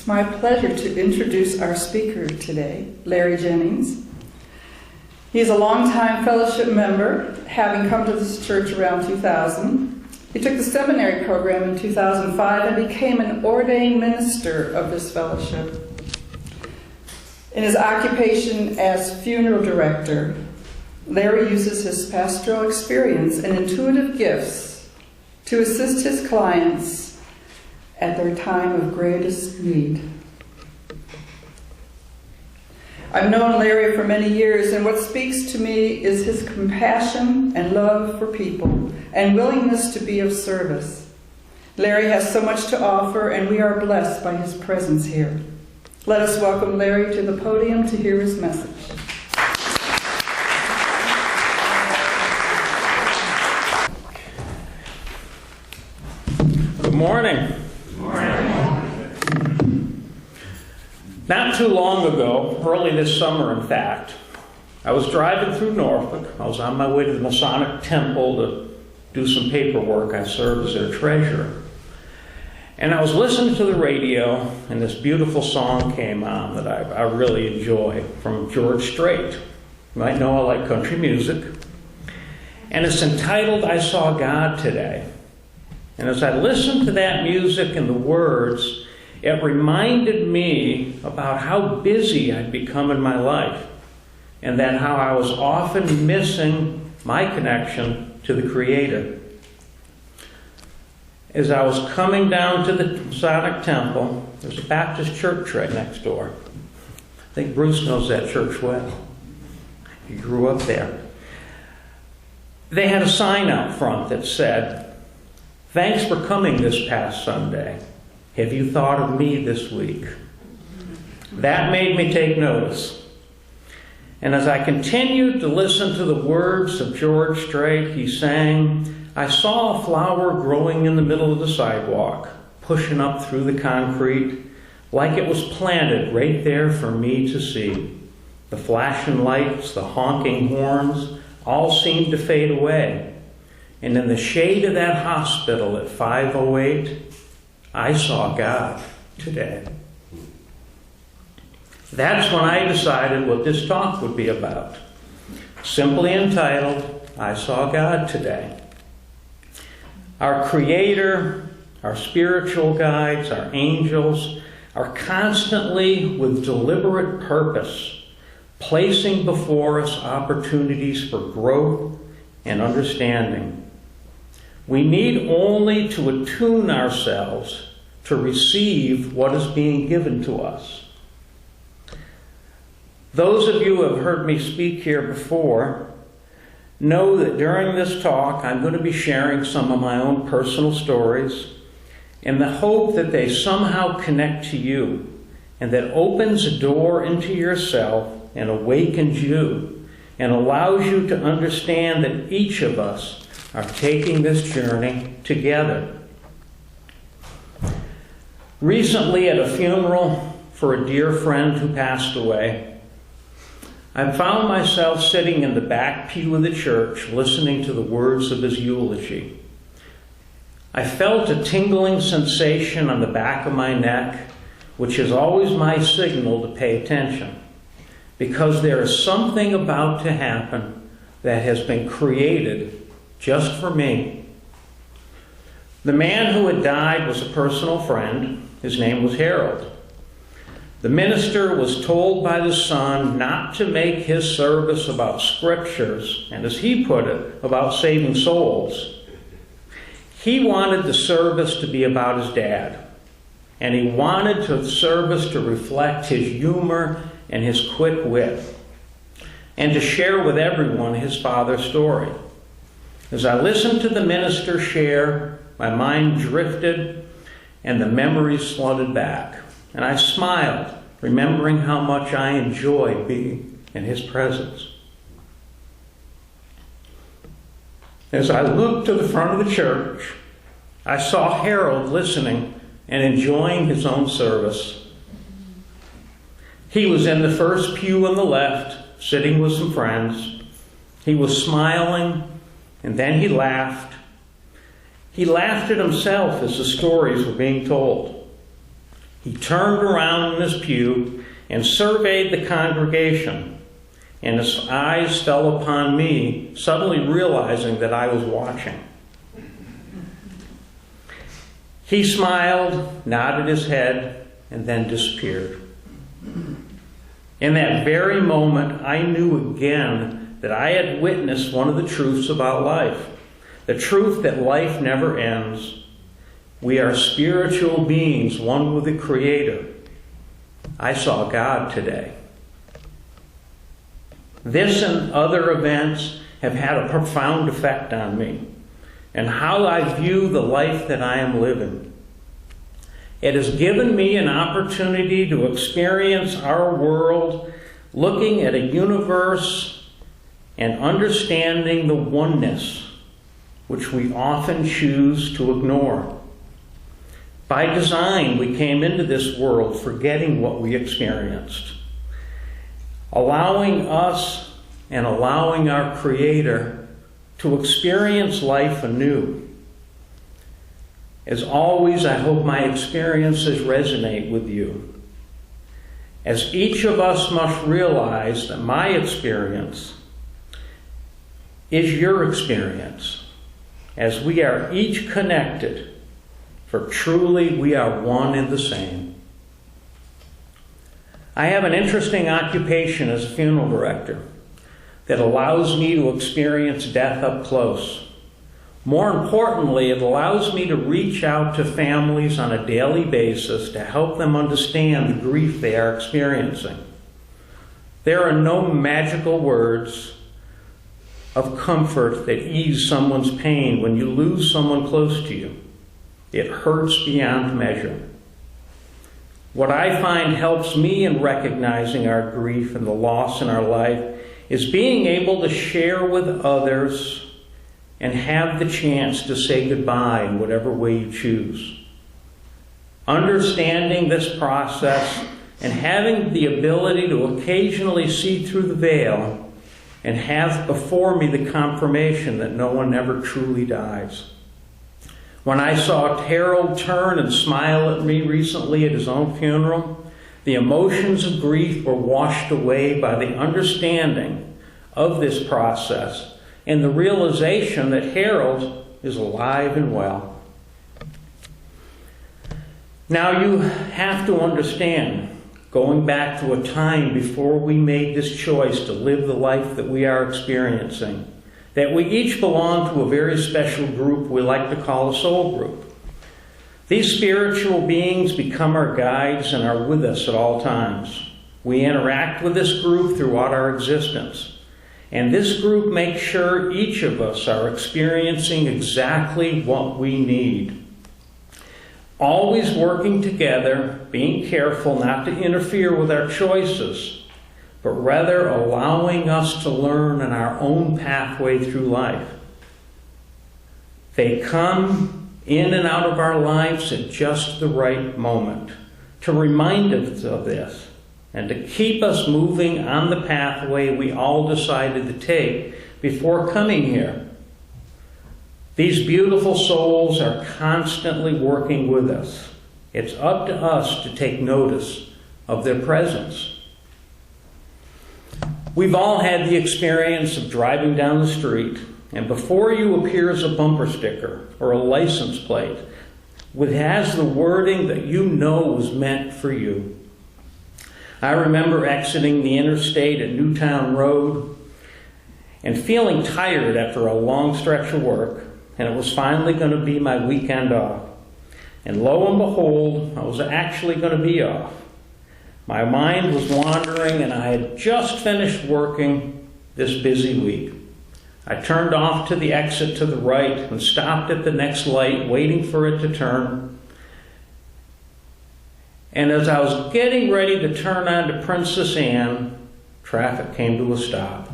my pleasure to introduce our speaker today, Larry Jennings. He's a longtime fellowship member, having come to this church around 2000. He took the seminary program in 2005 and became an ordained minister of this fellowship. In his occupation as funeral director, Larry uses his pastoral experience and intuitive gifts to assist his clients at their time of greatest need. I've known Larry for many years, and what speaks to me is his compassion and love for people and willingness to be of service. Larry has so much to offer, and we are blessed by his presence here. Let us welcome Larry to the podium to hear his message. Good morning. Good morning. Not too long ago, early this summer in fact, I was driving through Norfolk. I was on my way to the Masonic Temple to do some paperwork. I serve as their treasurer. And I was listening to the radio, and this beautiful song came on that I really enjoy, from George Strait. You might know I like country music. And it's entitled, "I Saw God Today." And as I listened to that music and the words, it reminded me about how busy I'd become in my life, and that how I was often missing my connection to the Creator. As I was coming down to the Masonic Temple, there's a Baptist church right next door. I think Bruce knows that church well. He grew up there. They had a sign out front that said, "Thanks for coming this past Sunday. Have you thought of me this week?" That made me take notice. And as I continued to listen to the words of George Strait, he sang, "I saw a flower growing in the middle of the sidewalk, pushing up through the concrete, like it was planted right there for me to see. The flashing lights, the honking horns, all seemed to fade away. And in the shade of that hospital at 508, I saw God today." That's when I decided what this talk would be about. Simply entitled, "I Saw God Today." Our Creator, our spiritual guides, our angels are constantly, with deliberate purpose, placing before us opportunities for growth and understanding. We need only to attune ourselves to receive what is being given to us. Those of you who have heard me speak here before know that during this talk I'm going to be sharing some of my own personal stories in the hope that they somehow connect to you and that opens a door into yourself and awakens you and allows you to understand that each of us are taking this journey together. Recently, at a funeral for a dear friend who passed away, I found myself sitting in the back pew of the church listening to the words of his eulogy. I felt a tingling sensation on the back of my neck, which is always my signal to pay attention, because there is something about to happen that has been created just for me. The man who had died was a personal friend. His name was Harold. The minister was told by the son not to make his service about scriptures, and as he put it, about saving souls. He wanted the service to be about his dad, and he wanted the service to reflect his humor and his quick wit, and to share with everyone his father's story. As I listened to the minister share, my mind drifted and the memories flooded back. And I smiled, remembering how much I enjoyed being in his presence. As I looked to the front of the church, I saw Harold listening and enjoying his own service. He was in the first pew on the left, sitting with some friends. He was smiling, and then he laughed. He laughed at himself as the stories were being told. He turned around in his pew and surveyed the congregation, and his eyes fell upon me, suddenly realizing that I was watching. He smiled, nodded his head, and then disappeared. In that very moment, I knew again that I had witnessed one of the truths about life. The truth that life never ends. We are spiritual beings, one with the Creator. I saw God today. This and other events have had a profound effect on me and how I view the life that I am living. It has given me an opportunity to experience our world, looking at a universe and understanding the oneness, which we often choose to ignore. By design, we came into this world forgetting what we experienced, allowing us and allowing our Creator to experience life anew. As always, I hope my experiences resonate with you, as each of us must realize that my experience is your experience, as we are each connected, for truly we are one and the same. I have an interesting occupation as a funeral director that allows me to experience death up close. More importantly, it allows me to reach out to families on a daily basis to help them understand the grief they are experiencing. There are no magical words of comfort that ease someone's pain when you lose someone close to you. It hurts beyond measure. What I find helps me in recognizing our grief and the loss in our life is being able to share with others and have the chance to say goodbye in whatever way you choose. Understanding this process and having the ability to occasionally see through the veil and have before me the confirmation that no one ever truly dies. When I saw Harold turn and smile at me recently at his own funeral, the emotions of grief were washed away by the understanding of this process and the realization that Harold is alive and well. Now you have to understand, going back to a time before we made this choice to live the life that we are experiencing, that we each belong to a very special group we like to call a soul group. These spiritual beings become our guides and are with us at all times. We interact with this group throughout our existence. And this group makes sure each of us are experiencing exactly what we need. Always working together, being careful not to interfere with our choices, but rather allowing us to learn in our own pathway through life. They come in and out of our lives at just the right moment to remind us of this and to keep us moving on the pathway we all decided to take before coming here. These beautiful souls are constantly working with us. It's up to us to take notice of their presence. We've all had the experience of driving down the street, and before you appears a bumper sticker or a license plate which has the wording that you know was meant for you. I remember exiting the interstate at Newtown Road and feeling tired after a long stretch of work, and it was finally going to be my weekend off. And lo and behold, I was actually going to be off. My mind was wandering, and I had just finished working this busy week. I turned off to the exit to the right and stopped at the next light, waiting for it to turn. And as I was getting ready to turn onto Princess Anne, traffic came to a stop.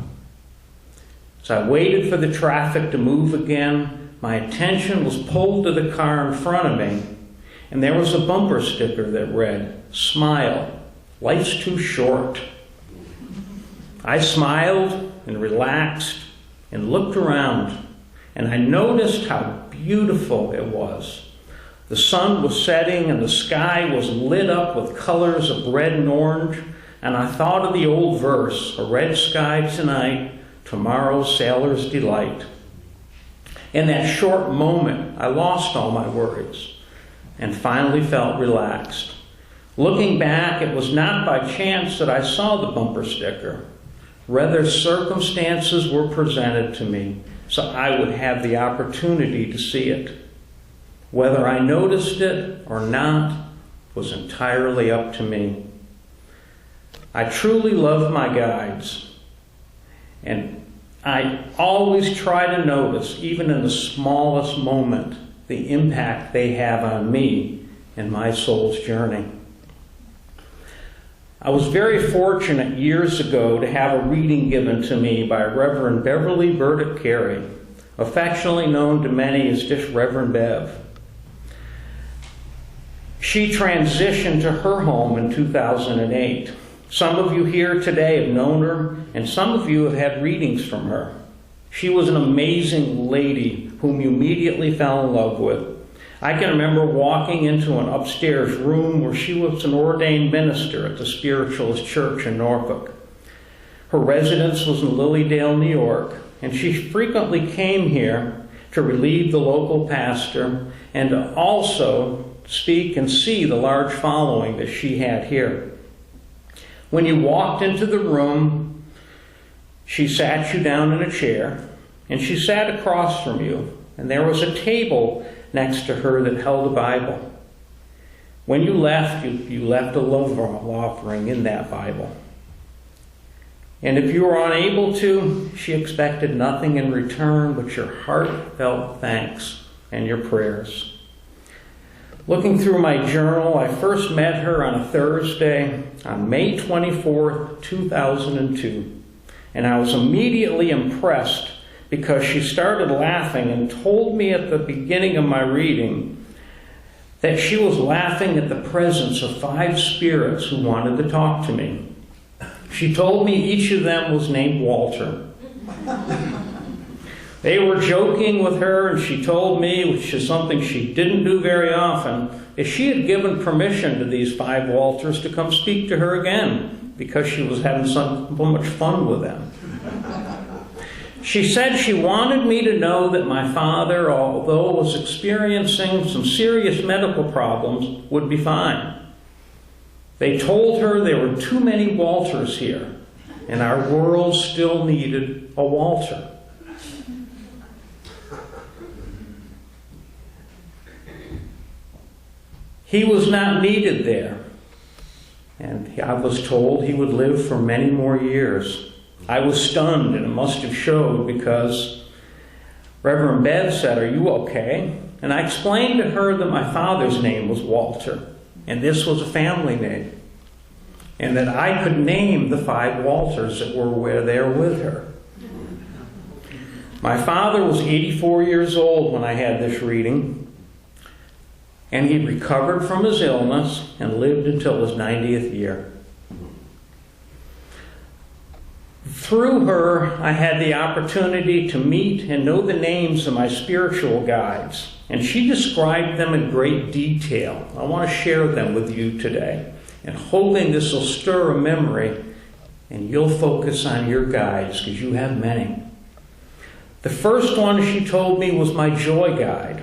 As I waited for the traffic to move again, my attention was pulled to the car in front of me, and there was a bumper sticker that read, "Smile, life's too short." I smiled and relaxed and looked around, and I noticed how beautiful it was. The sun was setting and the sky was lit up with colors of red and orange, and I thought of the old verse, "A red sky tonight, tomorrow's sailor's delight." In that short moment, I lost all my worries and finally felt relaxed. Looking back, it was not by chance that I saw the bumper sticker. Rather, circumstances were presented to me so I would have the opportunity to see it. Whether I noticed it or not was entirely up to me. I truly love my guides, and I always try to notice, even in the smallest moment, the impact they have on me in my soul's journey. I was very fortunate years ago to have a reading given to me by Reverend Beverly Burdick Carey, affectionately known to many as just Reverend Bev. She transitioned to her home in 2008. Some of you here today have known her, and some of you have had readings from her. She was an amazing lady whom you immediately fell in love with. I can remember walking into an upstairs room where she was an ordained minister at the Spiritualist Church in Norfolk. Her residence was in Lilydale, New York, and she frequently came here to relieve the local pastor and to also speak and see the large following that she had here. When you walked into the room, she sat you down in a chair, and she sat across from you, and there was a table next to her that held a Bible. When you left, you left a love offering in that Bible. And if you were unable to, she expected nothing in return but your heartfelt thanks and your prayers. Looking through my journal, I first met her on a Thursday on May 24th, 2002. And I was immediately impressed because she started laughing and told me at the beginning of my reading that she was laughing at the presence of 5 spirits who wanted to talk to me. She told me each of them was named Walter. They were joking with her, and she told me, which is something she didn't do very often, that she had given permission to these 5 Walters to come speak to her again because she was having so much fun with them. She said she wanted me to know that my father, although was experiencing some serious medical problems, would be fine. They told her there were too many Walters here, and our world still needed a Walter. He was not needed there, and I was told he would live for many more years. I was stunned, and it must have showed because Reverend Bev said, "Are you okay?" And I explained to her that my father's name was Walter, and this was a family name, and that I could name the 5 Walters that were there with her. My father was 84 years old when I had this reading, and he recovered from his illness and lived until his 90th year. Through her, I had the opportunity to meet and know the names of my spiritual guides, and she described them in great detail. I want to share them with you today, and hoping this will stir a memory, and you'll focus on your guides, because you have many. The first one she told me was my joy guide,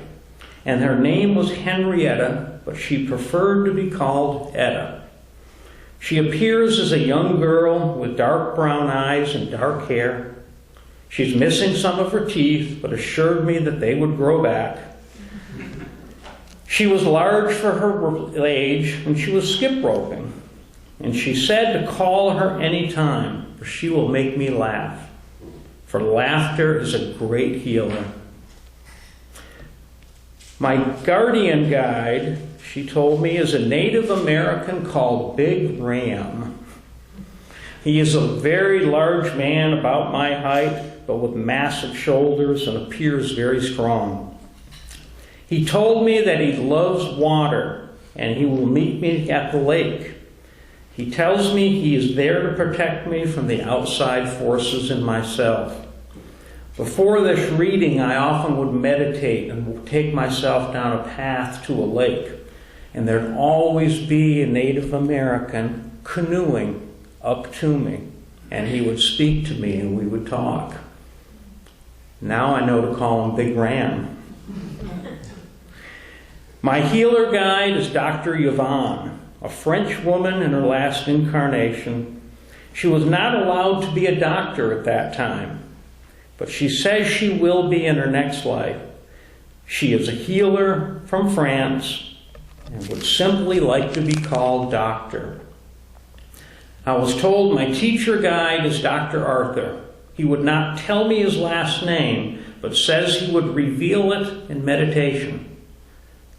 and her name was Henrietta, but she preferred to be called Etta. She appears as a young girl with dark brown eyes and dark hair. She's missing some of her teeth, but assured me that they would grow back. She was large for her age, and she was skip roping. And she said to call her any time, for she will make me laugh. For laughter is a great healer. My guardian guide, she told me, is a Native American called Big Ram. He is a very large man, about my height, but with massive shoulders, and appears very strong. He told me that he loves water, and he will meet me at the lake. He tells me he is there to protect me from the outside forces in myself. Before this reading, I often would meditate and take myself down a path to a lake, and there'd always be a Native American canoeing up to me, and he would speak to me and we would talk. Now I know to call him Big Ram. My healer guide is Dr. Yvonne, a French woman in her last incarnation. She was not allowed to be a doctor at that time, but she says she will be in her next life. She is a healer from France and would simply like to be called doctor. I was told my teacher guide is Dr. Arthur. He would not tell me his last name, but says he would reveal it in meditation.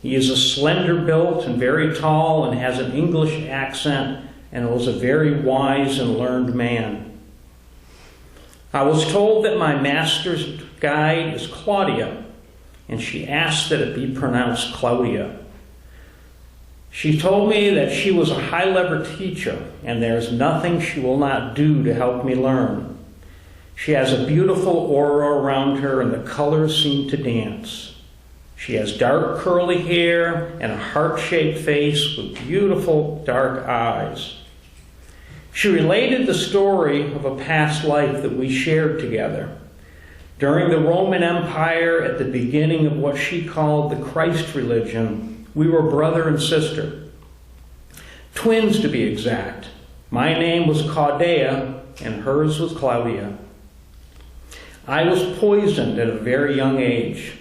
He is a slender built and very tall and has an English accent and was a very wise and learned man. I was told that my master's guide is Claudia, and she asked that it be pronounced Claudia. She told me that she was a high-level teacher, and there is nothing she will not do to help me learn. She has a beautiful aura around her, and the colors seem to dance. She has dark curly hair and a heart-shaped face with beautiful dark eyes. She related the story of a past life that we shared together. During the Roman Empire, at the beginning of what she called the Christ religion, we were brother and sister. Twins, to be exact. My name was Claudia, and hers was Claudia. I was poisoned at a very young age.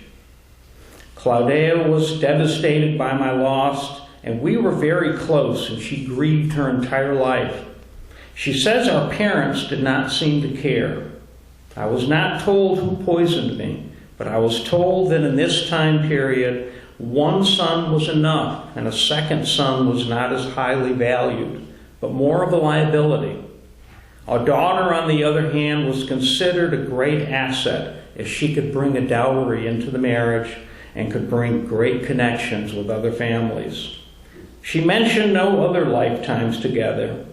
Claudia was devastated by my loss, and we were very close, and she grieved her entire life. She says our parents did not seem to care. I was not told who poisoned me, but I was told that in this time period, one son was enough, and a second son was not as highly valued, but more of a liability. A daughter, on the other hand, was considered a great asset, as she could bring a dowry into the marriage and could bring great connections with other families. She mentioned no other lifetimes together,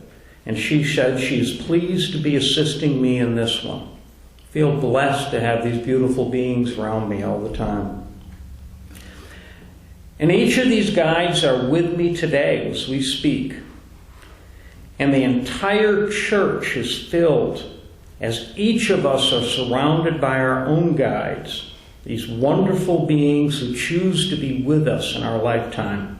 and she said she is pleased to be assisting me in this one. I feel blessed to have these beautiful beings around me all the time. And each of these guides are with me today as we speak. And the entire church is filled as each of us are surrounded by our own guides, these wonderful beings who choose to be with us in our lifetime.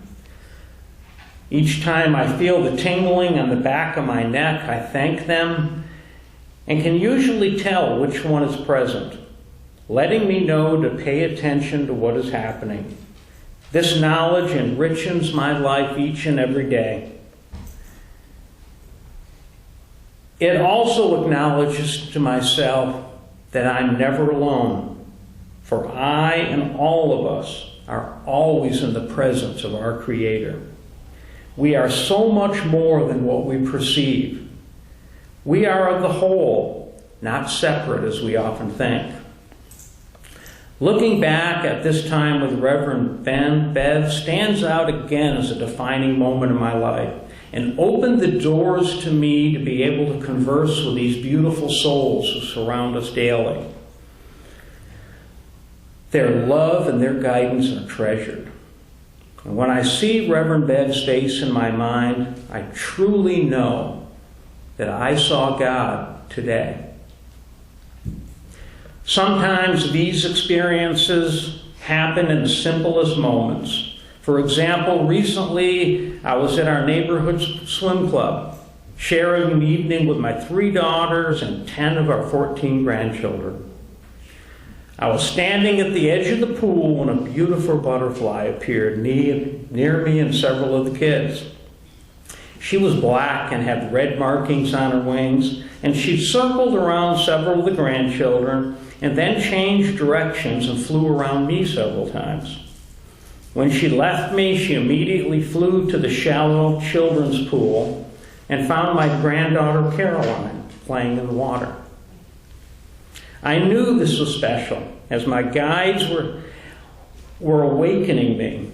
Each time I feel the tingling on the back of my neck, I thank them and can usually tell which one is present, letting me know to pay attention to what is happening. This knowledge enriches my life each and every day. It also acknowledges to myself that I'm never alone, for I and all of us are always in the presence of our Creator. We are so much more than what we perceive. We are of the whole, not separate as we often think. Looking back at this time with Reverend Bev stands out again as a defining moment in my life and opened the doors to me to be able to converse with these beautiful souls who surround us daily. Their love and their guidance are treasured. And when I see Reverend Bev's face in my mind, I truly know that I saw God today. Sometimes these experiences happen in the simplest moments. For example, recently I was at our neighborhood swim club, sharing an evening with my 3 daughters and 10 of our 14 grandchildren. I was standing at the edge of the pool when a beautiful butterfly appeared near me and several of the kids. She was black and had red markings on her wings, and she circled around several of the grandchildren and then changed directions and flew around me several times. When she left me, she immediately flew to the shallow children's pool and found my granddaughter Caroline playing in the water. I knew this was special, as my guides were awakening me.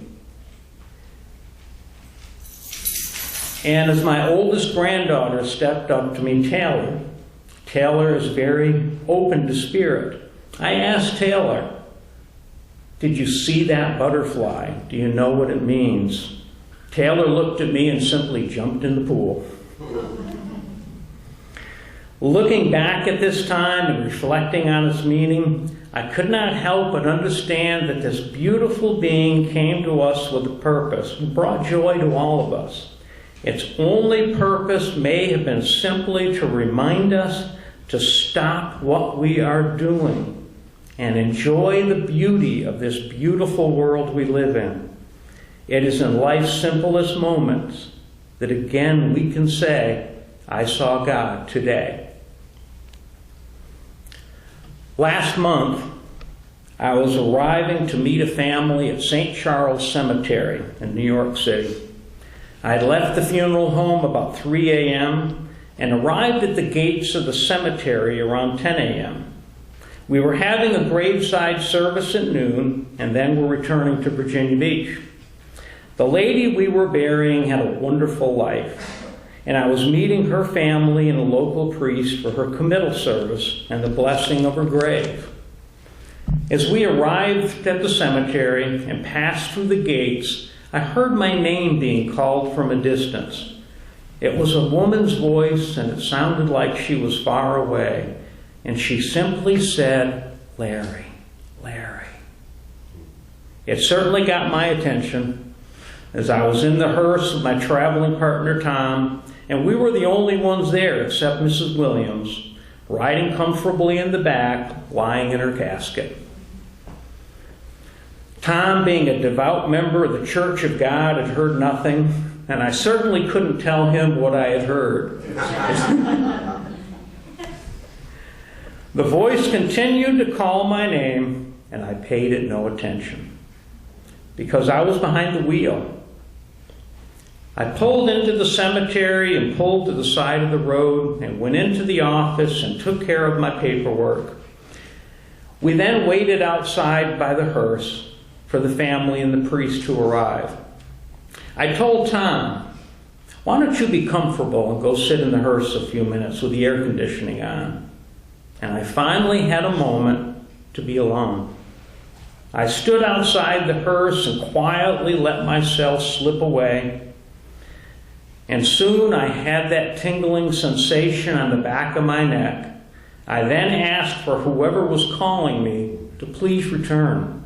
And as my oldest granddaughter stepped up to me, Taylor is very open to spirit, I asked Taylor, "Did you see that butterfly? Do you know what it means?" Taylor looked at me and simply jumped in the pool. Looking back at this time and reflecting on its meaning, I could not help but understand that this beautiful being came to us with a purpose and brought joy to all of us. Its only purpose may have been simply to remind us to stop what we are doing and enjoy the beauty of this beautiful world we live in. It is in life's simplest moments that again we can say, "I saw God today." Last month, I was arriving to meet a family at St. Charles Cemetery in New York City. I had left the funeral home about 3 a.m. and arrived at the gates of the cemetery around 10 a.m. We were having a graveside service at noon and then were returning to Virginia Beach. The lady we were burying had a wonderful life, and I was meeting her family and a local priest for her committal service and the blessing of her grave. As we arrived at the cemetery and passed through the gates, I heard my name being called from a distance. It was a woman's voice, and it sounded like she was far away, and she simply said, "Larry, Larry." It certainly got my attention, as I was in the hearse with my traveling partner Tom, and we were the only ones there except Mrs. Williams, riding comfortably in the back, lying in her casket. Tom, being a devout member of the Church of God, had heard nothing, and I certainly couldn't tell him what I had heard. The voice continued to call my name, and I paid it no attention, because I was behind the wheel. I pulled into the cemetery and pulled to the side of the road and went into the office and took care of my paperwork. We then waited outside by the hearse for the family and the priest to arrive. I told Tom, "Why don't you be comfortable and go sit in the hearse a few minutes with the air conditioning on?" And I finally had a moment to be alone. I stood outside the hearse and quietly let myself slip away. And soon I had that tingling sensation on the back of my neck. I then asked for whoever was calling me to please return.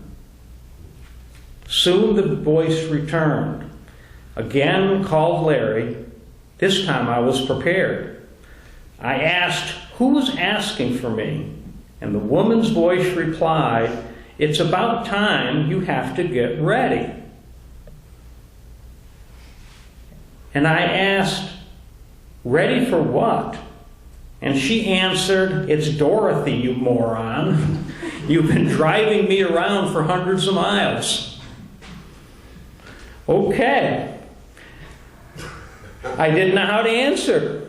Soon the voice returned. Again called Larry. This time I was prepared. I asked, "Who was asking for me?" And the woman's voice replied, "It's about time you have to get ready." And I asked, "Ready for what?" And she answered, "It's Dorothy, you moron. You've been driving me around for hundreds of miles." Okay. I didn't know how to answer.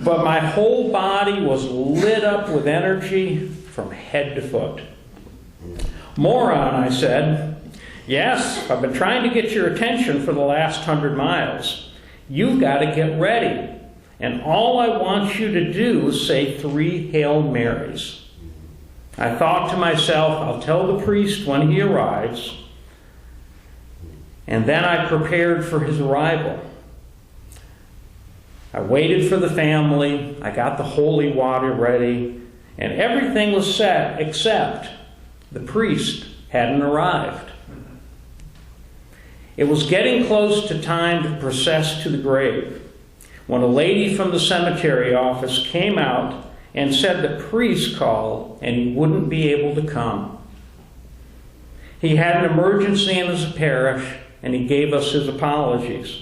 But my whole body was lit up with energy from head to foot. "Moron," I said. "Yes, I've been trying to get your attention for the last 100 miles. You've got to get ready. And all I want you to do is say 3 Hail Marys." I thought to myself, I'll tell the priest when he arrives. And then I prepared for his arrival. I waited for the family. I got the holy water ready. And everything was set except the priest hadn't arrived. It was getting close to time to process to the grave when a lady from the cemetery office came out and said the priest called and he wouldn't be able to come. He had an emergency in his parish and he gave us his apologies.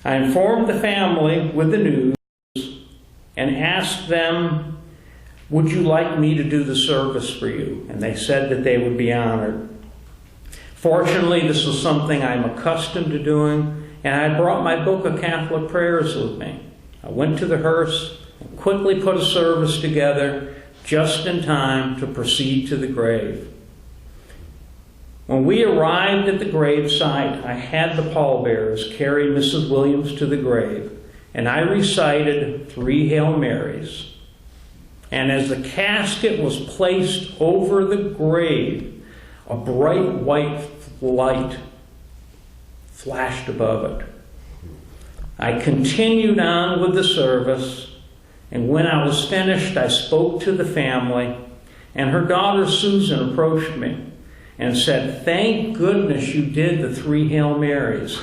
I informed the family with the news and asked them, "Would you like me to do the service for you?" And they said that they would be honored. Fortunately, this was something I'm accustomed to doing, and I brought my book of Catholic prayers with me. I went to the hearse and quickly put a service together just in time to proceed to the grave. When we arrived at the gravesite, I had the pallbearers carry Mrs. Williams to the grave, and I recited 3 Hail Marys. And as the casket was placed over the grave, a bright white light flashed above it. I continued on with the service, and when I was finished, I spoke to the family, and her daughter Susan approached me and said, "Thank goodness you did the 3 Hail Marys."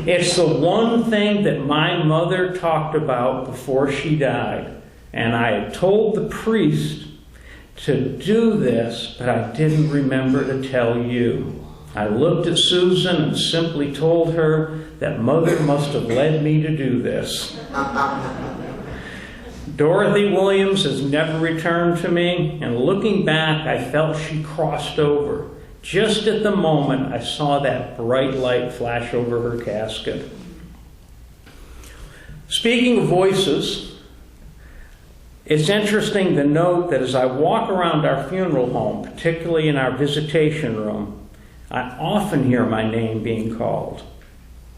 It's the one thing that my mother talked about before she died, and I had told the priest to do this, but I didn't remember to tell you. I looked at Susan and simply told her that Mother must have led me to do this. Dorothy Williams has never returned to me, and looking back, I felt she crossed over just at the moment I saw that bright light flash over her casket. Speaking of voices, it's interesting to note that as I walk around our funeral home, particularly in our visitation room, I often hear my name being called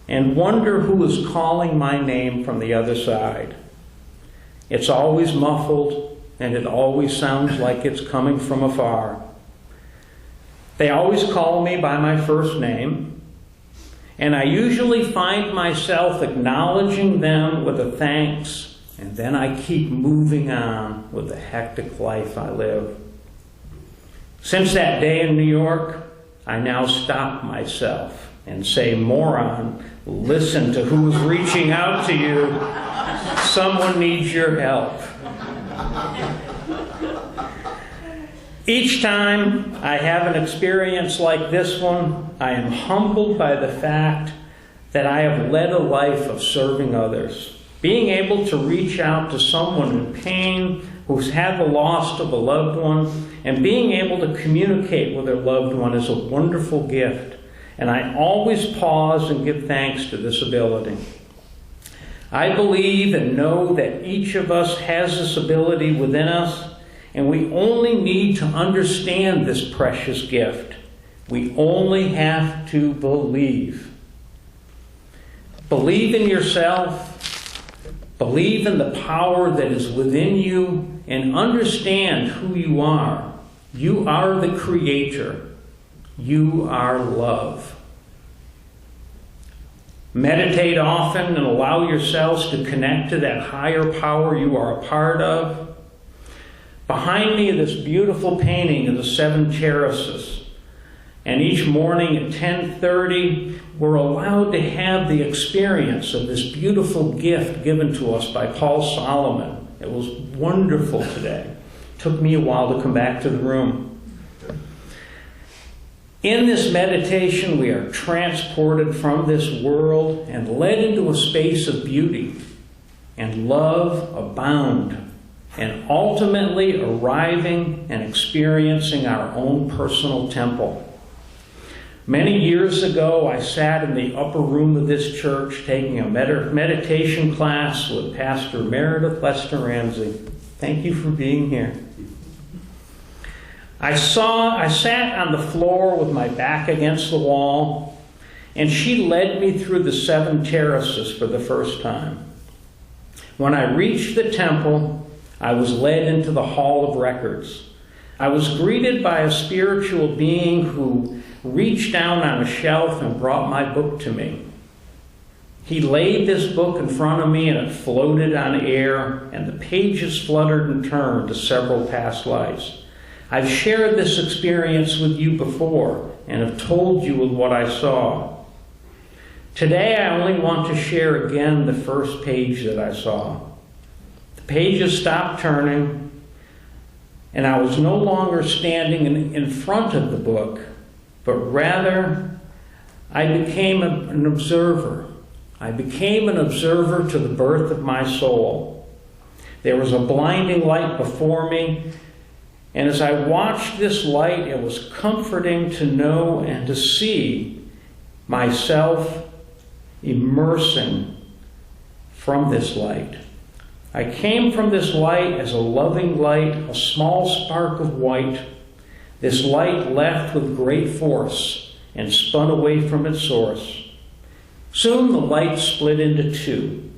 and wonder who is calling my name from the other side. It's always muffled, and it always sounds like it's coming from afar. They always call me by my first name, and I usually find myself acknowledging them with a thanks, and then I keep moving on with the hectic life I live. Since that day in New York, I now stop myself and say, "Moron, listen to who is reaching out to you. Someone needs your help." Each time I have an experience like this one, I am humbled by the fact that I have led a life of serving others. Being able to reach out to someone in pain who's had the loss of a loved one, and being able to communicate with their loved one is a wonderful gift. And I always pause and give thanks to this ability. I believe and know that each of us has this ability within us, and we only need to understand this precious gift. We only have to believe. Believe in yourself. Believe in the power that is within you, and understand who you are. You are the Creator. You are love. Meditate often and allow yourselves to connect to that higher power you are a part of. Behind me, this beautiful painting of the 7 terraces. And each morning at 10:30, we're allowed to have the experience of this beautiful gift given to us by Paul Solomon. It was wonderful today. It took me a while to come back to the room. In this meditation, we are transported from this world and led into a space of beauty and love abound, and ultimately arriving and experiencing our own personal temple. Many years ago, I sat in the upper room of this church taking a meditation class with Pastor Meredith Lester Ramsey. Thank you for being here. I sat on the floor with my back against the wall, and she led me through the 7 terraces for the first time. When I reached the temple, I was led into the Hall of Records. I was greeted by a spiritual being who reached down on a shelf and brought my book to me. He laid this book in front of me, and it floated on air, and the pages fluttered and turned to several past lives. I've shared this experience with you before and have told you what I saw. Today, I only want to share again the first page that I saw. The pages stopped turning, and I was no longer standing in front of the book, but rather I became an observer. I became an observer to the birth of my soul. There was a blinding light before me, and as I watched this light, it was comforting to know and to see myself immersing from this light. I came from this light as a loving light, a small spark of white. This light left with great force and spun away from its source. Soon the light split into 2.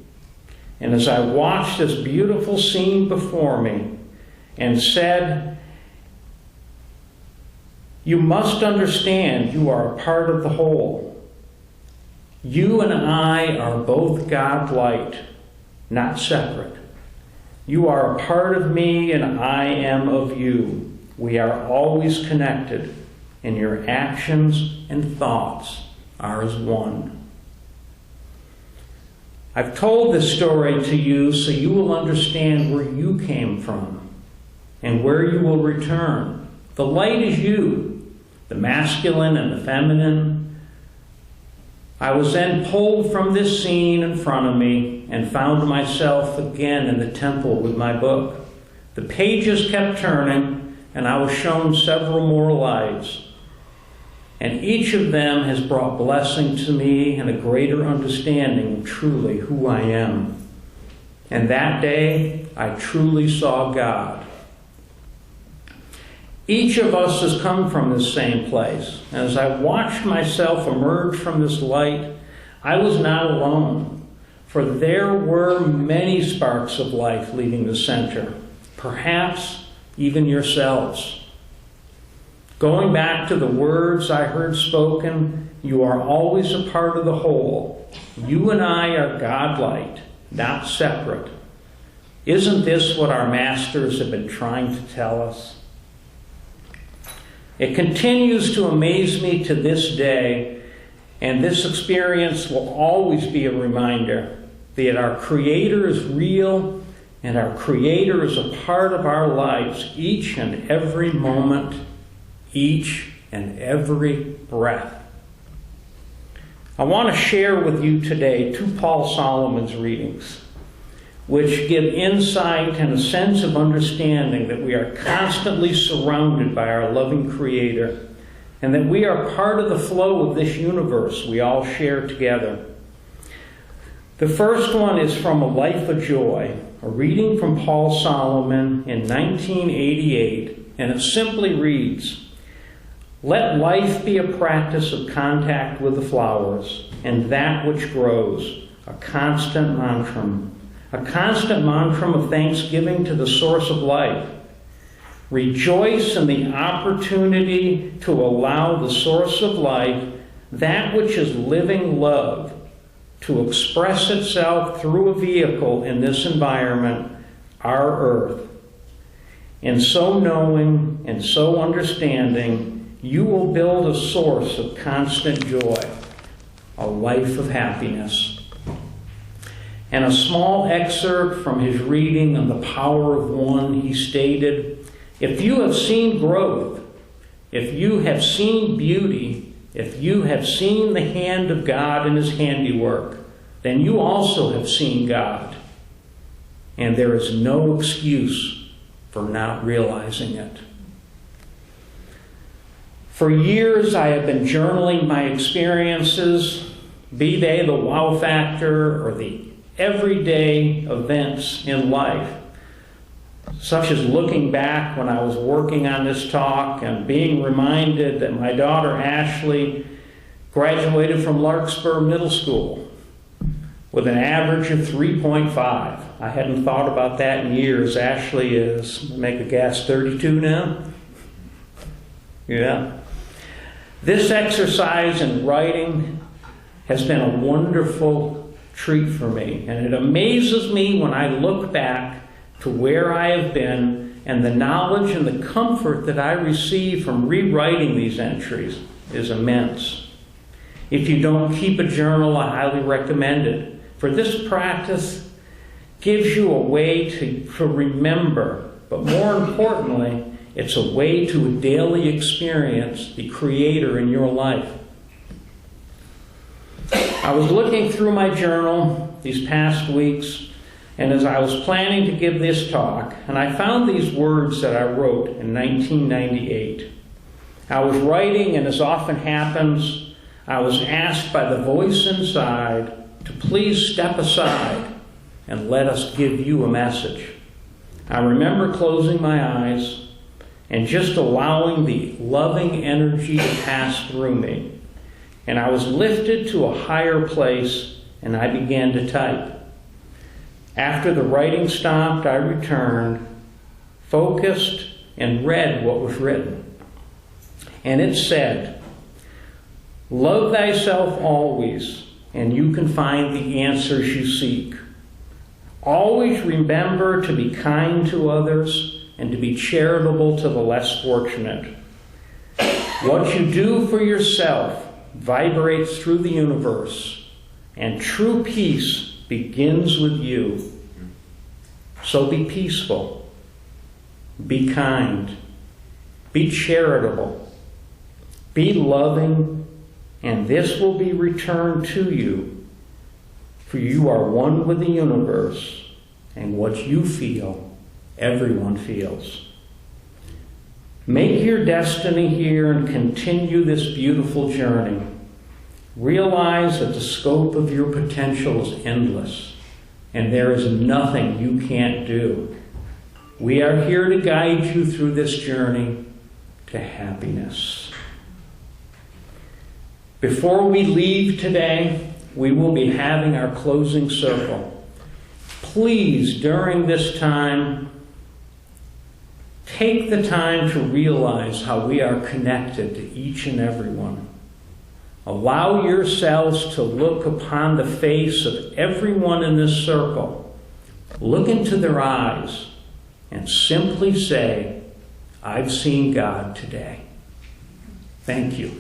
And as I watched this beautiful scene before me and said, "You must understand you are a part of the whole. You and I are both God light, not separate. You are a part of me and I am of you. We are always connected, and your actions and thoughts are as one." I've told this story to you so you will understand where you came from and where you will return. The light is you, the masculine and the feminine. I was then pulled from this scene in front of me and found myself again in the temple with my book. The pages kept turning, and I was shown several more lives. And each of them has brought blessing to me and a greater understanding of truly who I am. And that day, I truly saw God. Each of us has come from this same place. And as I watched myself emerge from this light, I was not alone. For there were many sparks of life leaving the center, perhaps even yourselves. Going back to the words I heard spoken, you are always a part of the whole. You and I are God-light, not separate. Isn't this what our masters have been trying to tell us? It continues to amaze me to this day, and this experience will always be a reminder that our Creator is real and our Creator is a part of our lives each and every moment, each and every breath. I want to share with you today 2 Paul Solomon's readings, which give insight and a sense of understanding that we are constantly surrounded by our loving Creator and that we are part of the flow of this universe we all share together. The first one is from A Life of Joy, a reading from Paul Solomon in 1988, and it simply reads, "Let life be a practice of contact with the flowers and that which grows, a constant mantram of thanksgiving to the source of life. Rejoice in the opportunity to allow the source of life, that which is living love, to express itself through a vehicle in this environment, our earth. In so knowing and so understanding, you will build a source of constant joy, a life of happiness." And a small excerpt from his reading on the power of one, he stated, "If you have seen growth, if you have seen beauty, if you have seen the hand of God in his handiwork, then you also have seen God. And there is no excuse for not realizing it." For years, I have been journaling my experiences, be they the wow factor or the everyday events in life, such as looking back when I was working on this talk and being reminded that my daughter Ashley graduated from Larkspur Middle School with an average of 3.5. I hadn't thought about that in years. Ashley is, make a guess, 32 now? Yeah. This exercise in writing has been a wonderful treat for me, and it amazes me when I look back to where I have been and the knowledge and the comfort that I receive from rewriting these entries is immense. If you don't keep a journal, I highly recommend it, for this practice gives you a way to remember, but more importantly, it's a way to daily experience the Creator in your life. I was looking through my journal these past weeks, and as I was planning to give this talk, and I found these words that I wrote in 1998. I was writing, and as often happens, I was asked by the voice inside to please step aside and let us give you a message. I remember closing my eyes and just allowing the loving energy to pass through me. And I was lifted to a higher place, and I began to type. After the writing stopped, I returned, focused, and read what was written. And it said, "Love thyself always, and you can find the answers you seek. Always remember to be kind to others and to be charitable to the less fortunate. What you do for yourself vibrates through the universe, and true peace begins with you. So be peaceful, be kind, be charitable, be loving, and this will be returned to you, for you are one with the universe, and what you feel, everyone feels. Make your destiny here and continue this beautiful journey. Realize that the scope of your potential is endless, and there is nothing you can't do. We are here to guide you through this journey to happiness." Before we leave today, we will be having our closing circle. Please, during this time, take the time to realize how we are connected to each and every one. Allow yourselves to look upon the face of everyone in this circle. Look into their eyes and simply say, "I've seen God today." Thank you.